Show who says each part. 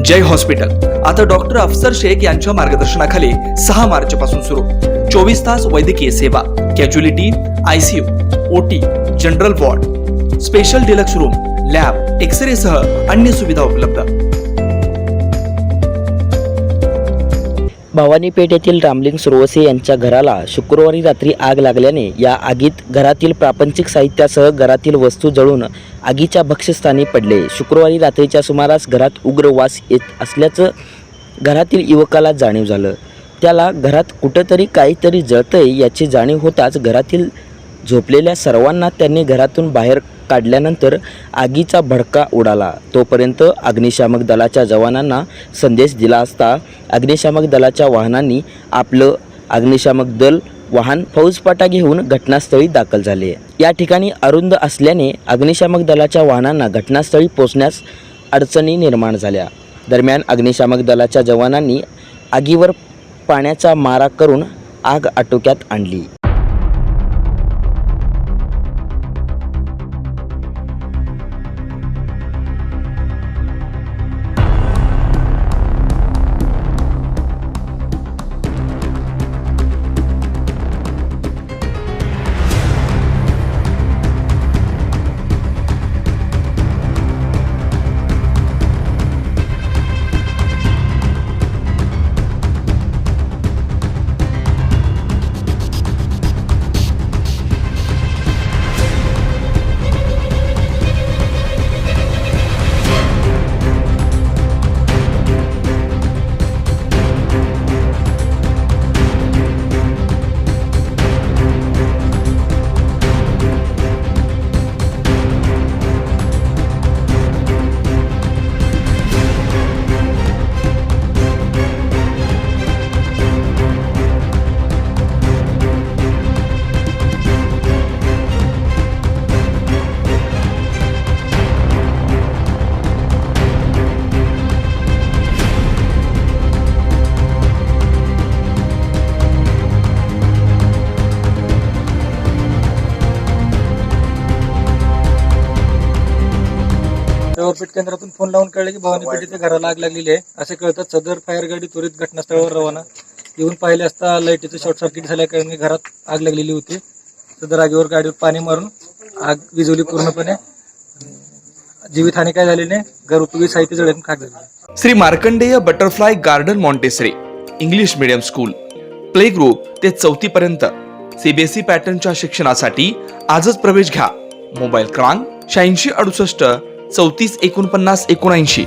Speaker 1: जय hospital आता doctor अफसर शेख यांच्या मार्गदर्शनाखाली 6 मार्च पासून सुरू 24 तास वैद्यकीय सेवा, casualty, ICU, OT, general ward, special deluxe room, lab, xray सह अन्य सुविधा उपलब्ध।
Speaker 2: भवानी पेठ येथील रामलिंग सुरवसे यांच्या घराला शुक्रवारी रात्री आग लागल्याने या आगीत घरातील प्रापंचिक साहित्यासह घरातील वस्तू जळून आगीच्या भक्ष्यस्थानी पडले। शुक्रवारी रात्रीच्या सुमारास घरात उग्र वास येत असल्याचं घरातील युवकाला जाणीव झालं। त्याला घरात कुठंतरी काहीतरी जळतंय याची जाणीव होताच घरातील झोपलेल्या सर्वांना त्यांनी घरातून बाहेर काढल्यानंतर आगीचा भडका उडाला। तोपर्यंत अग्निशामक दलाच्या जवानांना संदेश दिला असता अग्निशामक दलाच्या वाहनांनी आपलं अग्निशामक दल वाहन फौजफाटा घेऊन घटनास्थळी दाखल झाले। या ठिकाणी अरुंद असल्याने अग्निशामक दलाच्या वाहनांना घटनास्थळी पोहोचण्यास अडचणी निर्माण झाल्या। दरम्यान अग्निशामक दलाच्या जवानांनी आगीवर पाण्याचा मारा करून आग आटोक्यात आणली।
Speaker 3: पेठ केंद्रातून फोन लावून कळले की भवानी पेठ इथे घराला आग लागलेली आहे असे कळतात सदर फायर गाडी त्वरित घटनास्थळावर रवाना येऊन पाहिले असता लाईटीचं शॉर्ट सर्किट झाल्या कारणाने घरात आग लागलेली होती। सदर आगीवर गाडीवर पाणी मारून आग विझवली पूर्णपणे। जीवितहानी काय झाली नाही, घर उपयोगी साहित्य जळून खाक झाले।
Speaker 1: Shri Markandey butterfly garden Montessori English medium school play group ते 4थी पर्यंत सीबीएसई पॅटर्नच्या शिक्षणासाठी आजच प्रवेश घ्या। मोबाईल क्रमांक 8668 34 49 79।